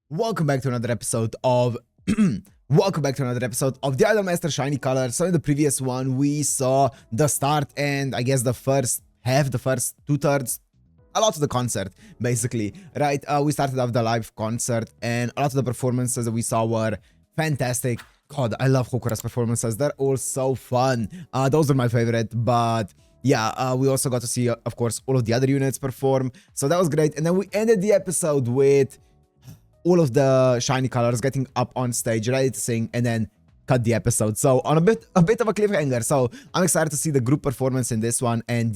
Welcome back to another episode of welcome back to another episode of the Idolmaster Shiny Color. So in the previous one we saw the start and I guess the first half, the first two-thirds, a lot of the concert basically, right? We started off the live concert and a lot of the performances that we saw were fantastic. God, I love Hokura's performances. They're all so fun. Those are my favorite, but yeah, we also got to see, of course, all of the other units perform. So that was great. And then we ended the episode with all of the shiny colors getting up on stage, ready to sing, and then cut the episode. So on a bit of a cliffhanger. So I'm excited to see the group performance in this one and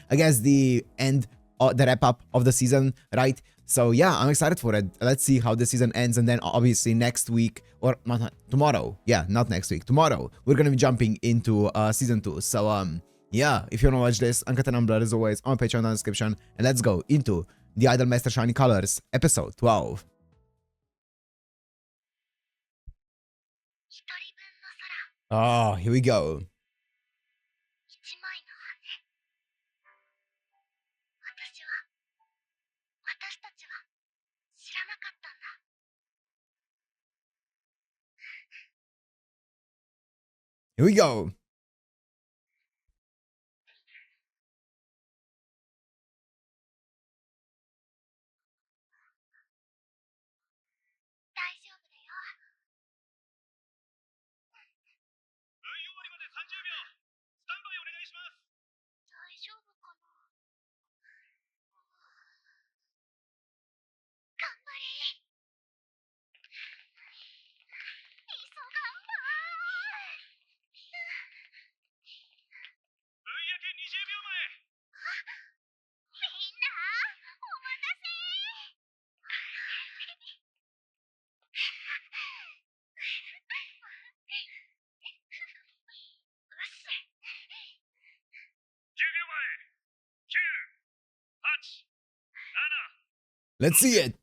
I guess the end, the wrap up of the season, right? So yeah, I'm excited for it. Let's see how the season ends, and then obviously next week, or not tomorrow. Yeah, not next week. Tomorrow we're gonna be jumping into season 2. So yeah, if you wanna watch this, uncut and unblurred as always on Patreon in the description, and let's go into the Idolmaster Shiny Colors episode 12. Oh, here we go. Here we go. Let's see it.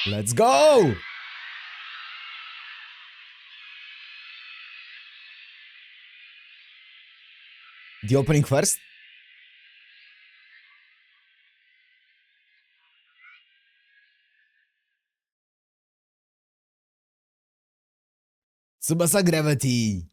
Let's go! The opening first? Tsubasa Gravity.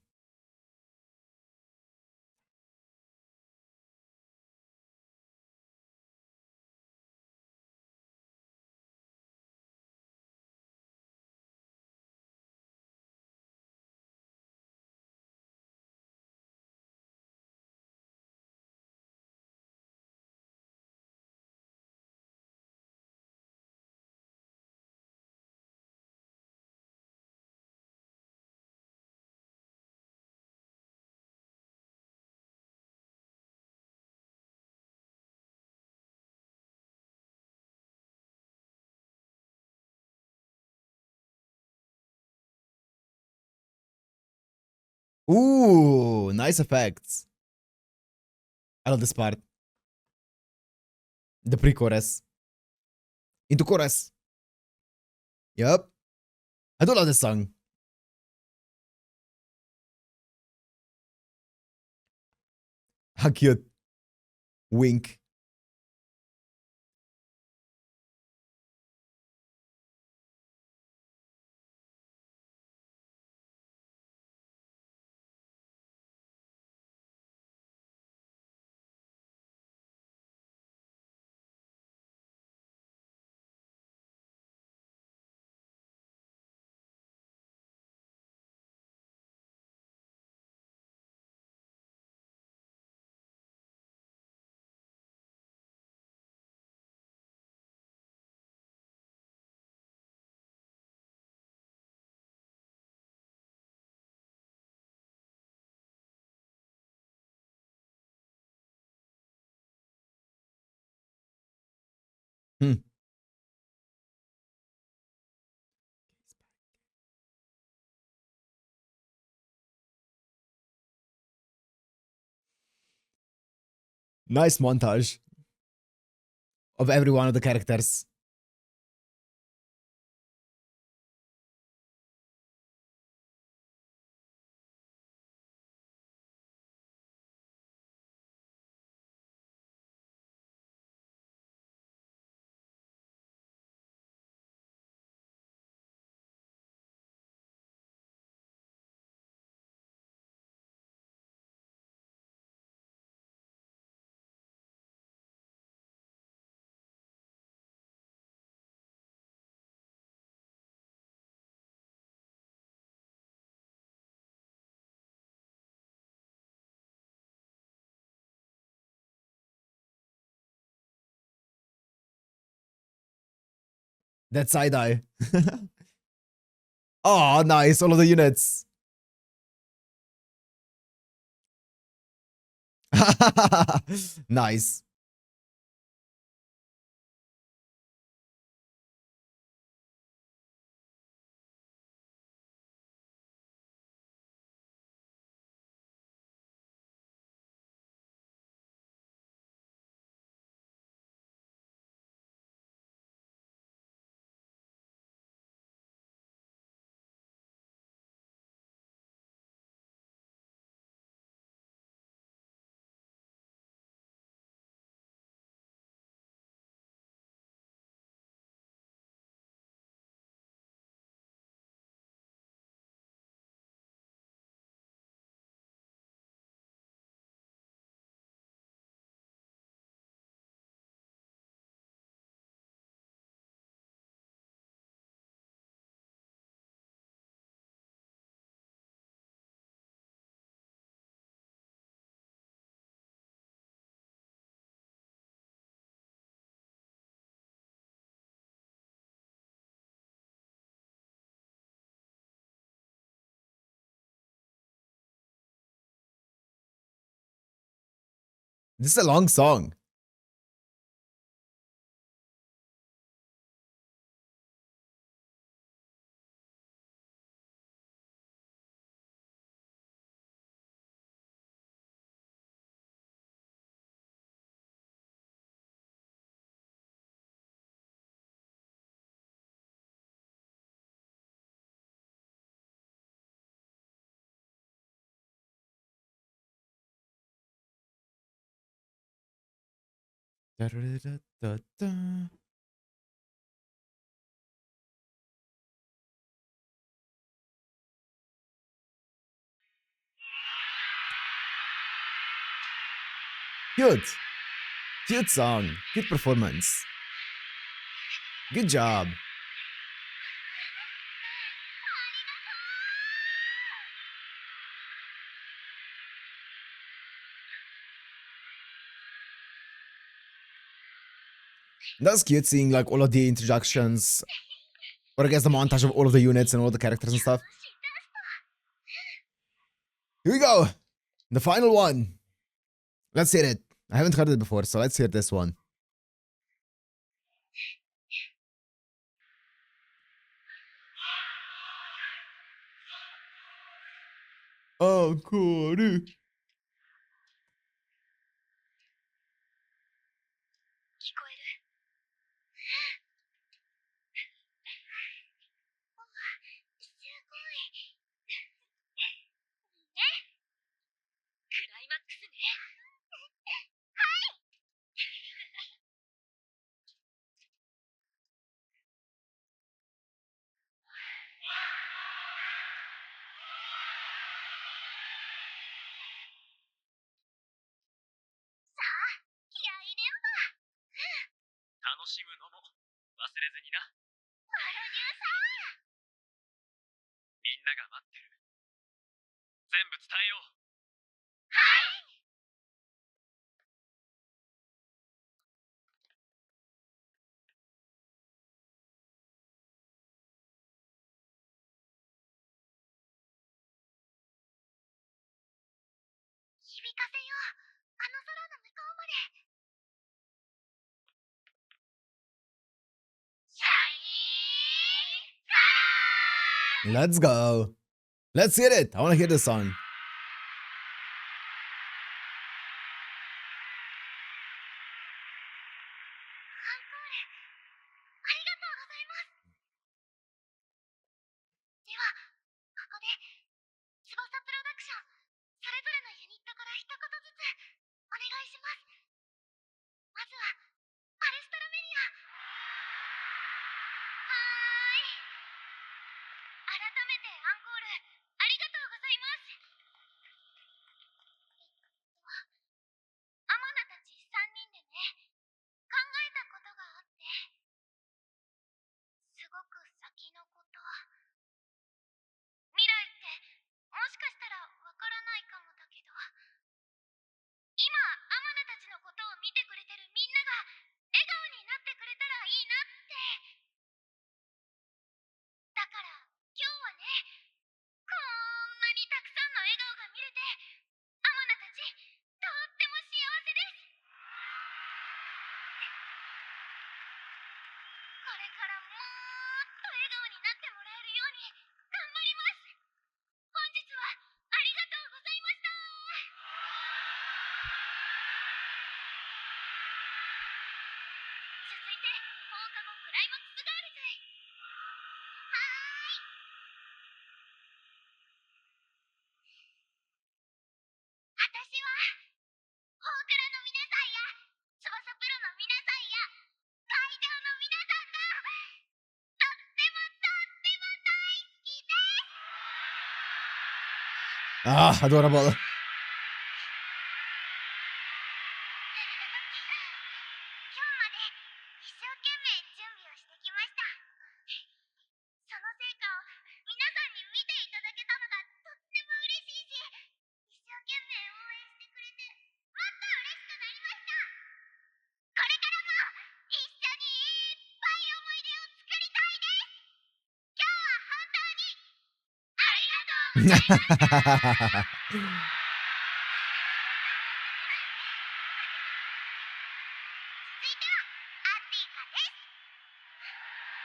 Ooh, nice effects. I love this part. The pre-chorus. Into chorus. Yep. I do love this song. How cute. Wink. Hmm. Nice montage of every one of the characters. That side eye. Oh, nice. All of the units. Nice. This is a long song. Da-da-da-da-da. Cute. Cute song. Cute performance. Good job. That's cute seeing like all of the introductions, or I guess the montage of all of the units and all the characters and stuff. Here we go. The final one. Let's hear it. I haven't heard it before, so let's hear this one. Oh, cool. 楽しむのも忘れずにな。みんなが待ってる。全部伝えよう。響かせよう。あの空の向こうまで。Let's go. Let's hear it. I want to hear this song. ああ、アドラブル。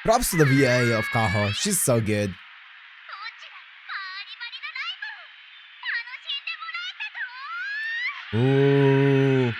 Props to the VA of Kaho. She's so good. Ooh.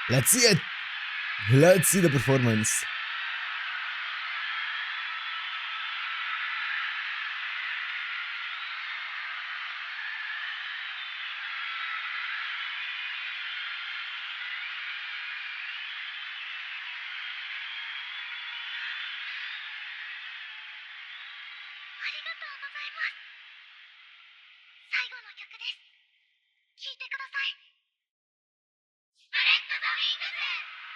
Let's see it. Let's see the performance. りがとうございます。最後の曲です。聴いてください。スプレッドザウィングス。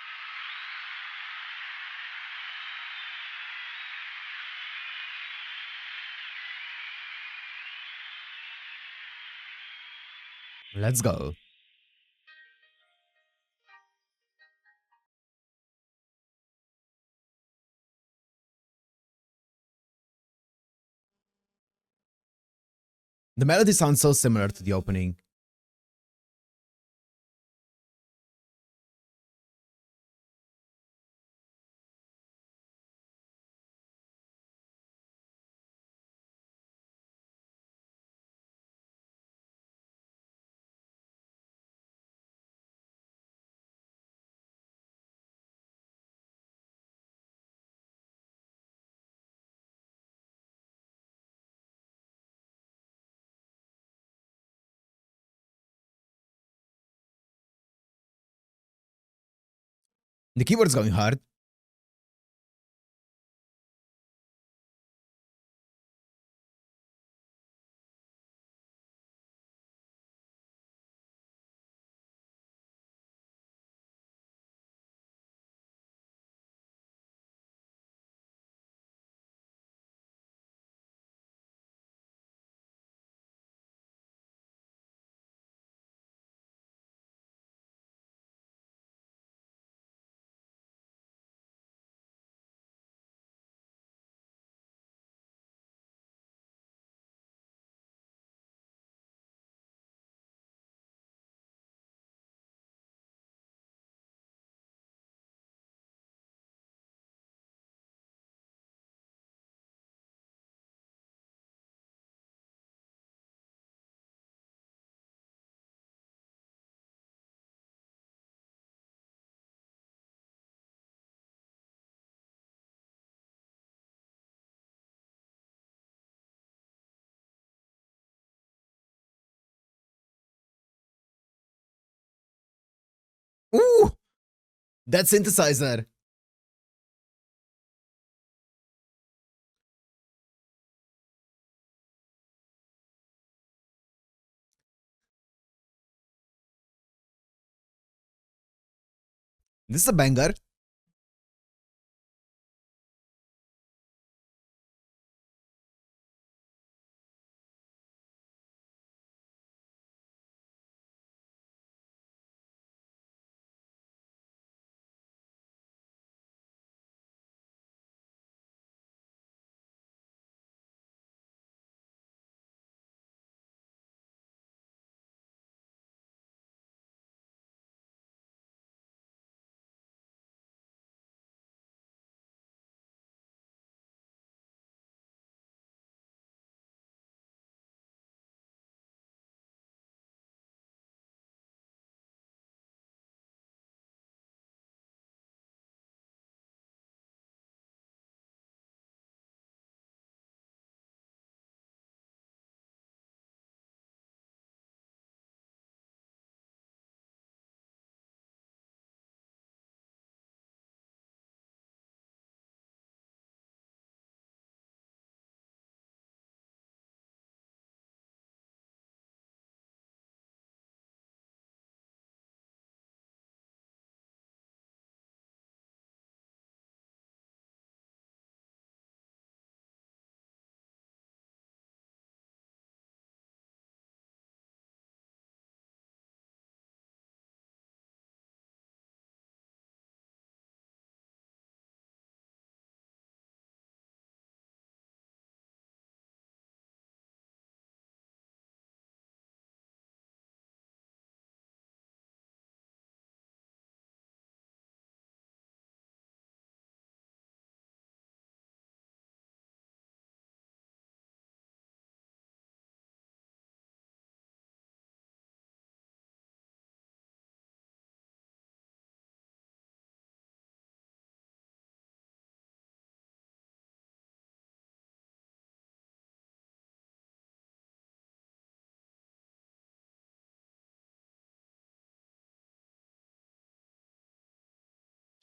Let's go. The melody sounds so similar to the opening. The keyboard's going hard. Ooh! That synthesizer. This is a banger.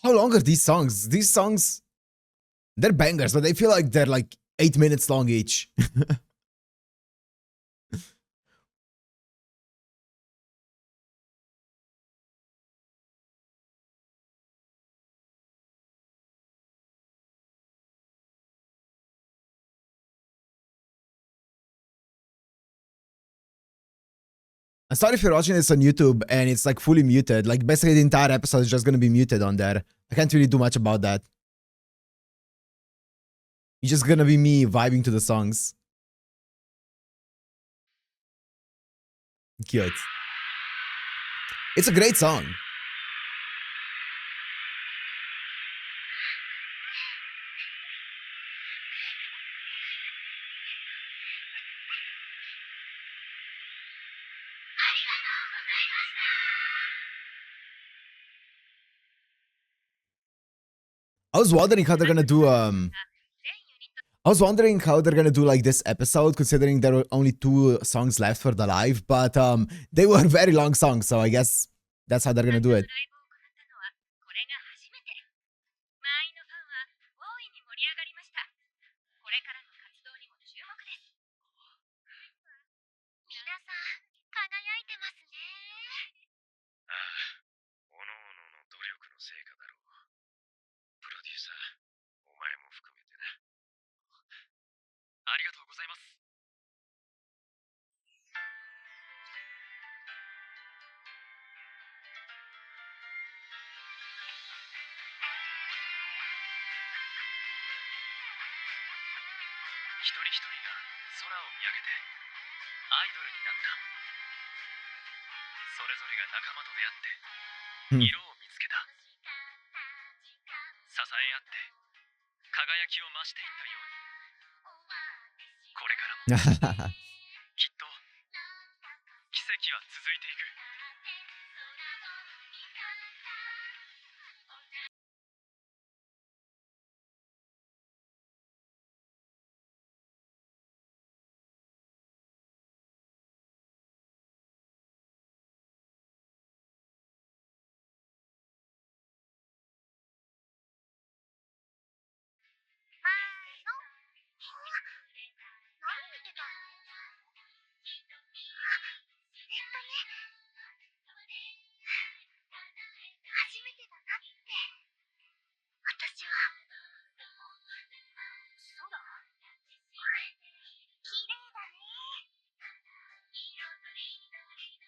How long are these songs? These songs, they're bangers, but they feel like they're like 8 minutes long each. I'm sorry if you're watching this on YouTube and it's like fully muted. Like basically the entire episode is just gonna be muted on there. I can't really do much about that. It's just gonna be me vibing to the songs. Cute. It's a great song. I was wondering how they're gonna do like this episode, considering there were only 2 songs left for the live, but they were very long songs, so I guess that's how they're gonna do it.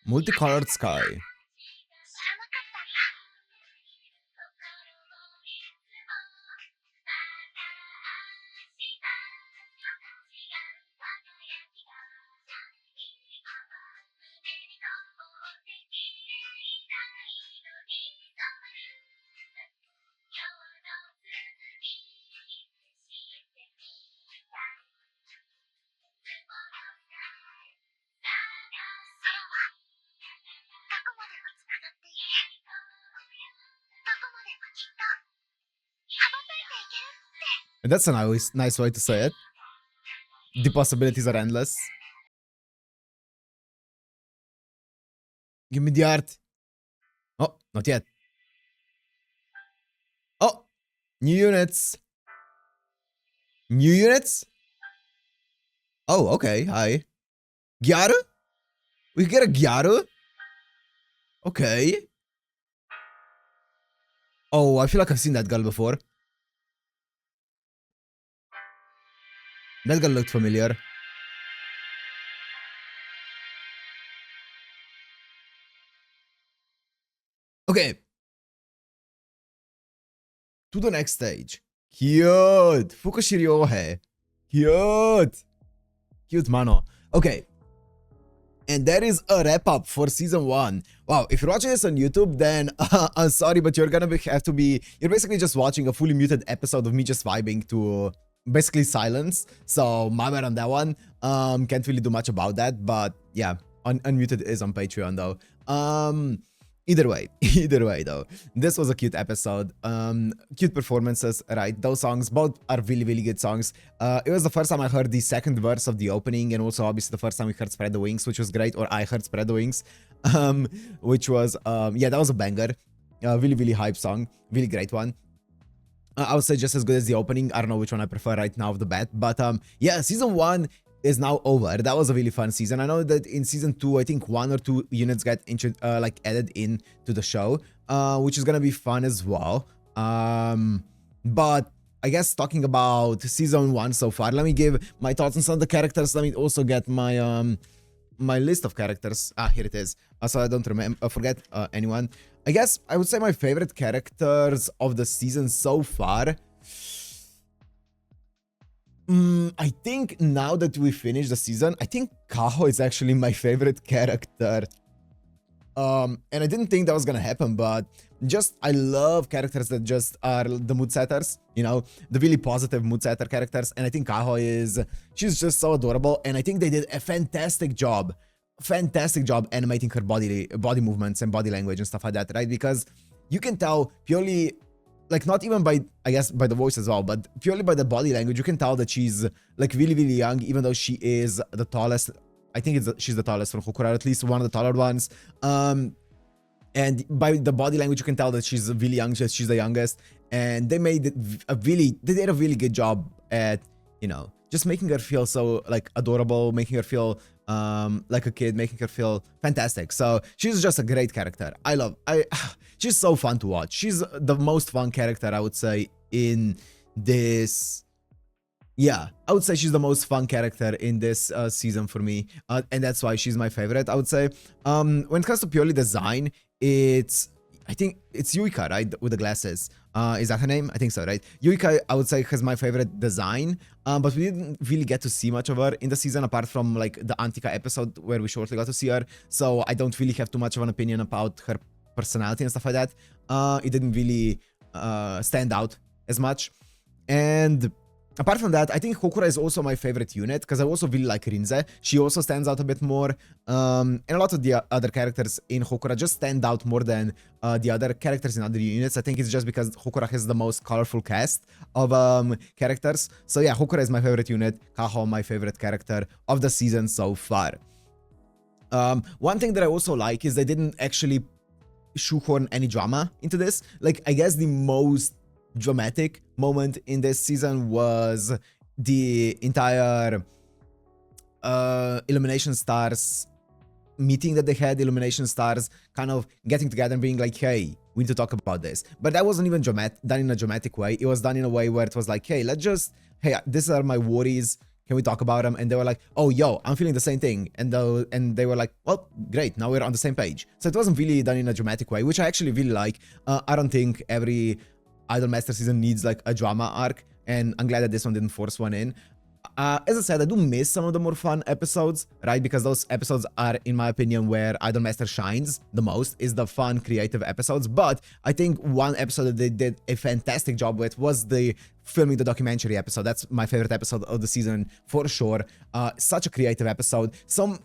Multicolored sky. That's a nice way to say it. The possibilities are endless. Give me the art. Oh, not yet. Oh, new units. New units? Oh, okay. Hi. Gyaru? We get a Gyaru? Okay. Oh, I feel like I've seen that girl before. That girl looked familiar. Okay. To the next stage. Cute. Fukushiryo hai. Cute. Cute, mano. Okay. And that is a wrap up for season 1. Wow, if you're watching this on YouTube, then I'm sorry, but you're basically just watching a fully muted episode of me just vibing to basically silence. So my bad on that one. Can't really do much about that, but yeah, unmuted is on Patreon though. Either way though, this was a cute episode. Cute performances, right? Those songs both are really good songs. It was the first time I heard the second verse of the opening, and also obviously the first time we heard Spread the Wings, which was great, or I heard Spread the Wings, which was yeah, that was a banger. Really hype song, really great one. I would say just as good as the opening. I don't know which one I prefer right now off the bat, but yeah, season 1 is now over. That was a really fun season. I know that in season 2, I think 1 or 2 units got like added in to the show, which is gonna be fun as well. But I guess talking about season 1 so far, let me give my thoughts on some of the characters. Let me also get my my list of characters. Here it is. So I don't forget anyone. I guess I would say my favorite characters of the season so far. I think now that we finished the season, I think Kaho is actually my favorite character. And I didn't think that was gonna happen, but just I love characters that just are the mood setters, you know, the really positive mood setter characters. And I think Kaho she's just so adorable, and I think they did a fantastic job animating her body movements and body language and stuff like that, right? Because you can tell purely, like, not even by, I guess, by the voice as well, but purely by the body language, you can tell that she's like really, really young, even though she is the tallest. I think she's the tallest from Hokura, at least one of the taller ones. And by the body language, you can tell that she's really young, she's the youngest. And they did a really good job at, you know, just making her feel so like adorable, making her feel like a kid, making her feel fantastic. So she's just a great character. She's so fun to watch. She's the most fun character, I would say, in this. Yeah, I would say she's the most fun character in this season for me, and that's why she's my favorite, I would say. When it comes to purely design, I think it's Yuika, right, with the glasses. Is that her name? I think so, right? Yuika, I would say, has my favorite design, but we didn't really get to see much of her in the season, apart from like the Antika episode where we shortly got to see her. So I don't really have too much of an opinion about her personality and stuff like that. It didn't really stand out as much. And apart from that, I think Hokura is also my favorite unit, because I also really like Rinze. She also stands out a bit more. And a lot of the other characters in Hokura just stand out more than the other characters in other units. I think it's just because Hokura has the most colorful cast of characters. So yeah, Hokura is my favorite unit. Kaho, my favorite character of the season so far. One thing that I also like is they didn't actually shoehorn any drama into this. Like, I guess the most dramatic moment in this season was the entire Illumination Stars meeting that they had. Illumination Stars kind of getting together and being like, hey, we need to talk about this. But that wasn't even done in a dramatic way. It was done in a way where it was like, hey, these are my worries, can we talk about them? And they were like, oh, yo, I'm feeling the same thing. And they were like, well, great, now we're on the same page. So it wasn't really done in a dramatic way, which I actually really like. I don't think every Idolmaster season needs like a drama arc, and I'm glad that this one didn't force one in. As I said, I do miss some of the more fun episodes, right? Because those episodes are, in my opinion, where Idolmaster shines the most, is the fun, creative episodes. But I think one episode that they did a fantastic job with was the filming the documentary episode. That's my favorite episode of the season for sure. Such a creative episode. So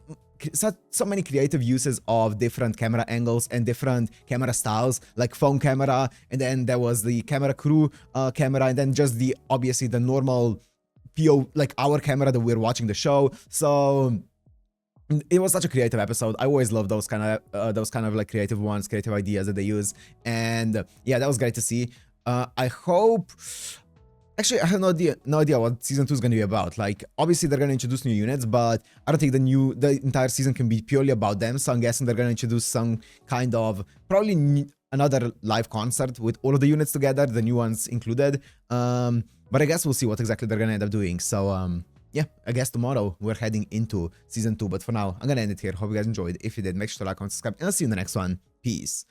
many creative uses of different camera angles and different camera styles, like phone camera, and then there was the camera crew camera, and then just obviously the normal PO, like our camera that we're watching the show. So it was such a creative episode. I always love those kind of like creative ones, creative ideas that they use. And yeah, that was great to see. I hope. Actually, I have no idea what season 2 is going to be about. Like, obviously they're going to introduce new units, but I don't think the entire season can be purely about them. So I'm guessing they're going to introduce some kind of probably another live concert with all of the units together, the new ones included. But I guess we'll see what exactly they're going to end up doing. So yeah, I guess tomorrow we're heading into season 2. But for now, I'm going to end it here. Hope you guys enjoyed. If you did, make sure to like, comment, subscribe, and I'll see you in the next one. Peace.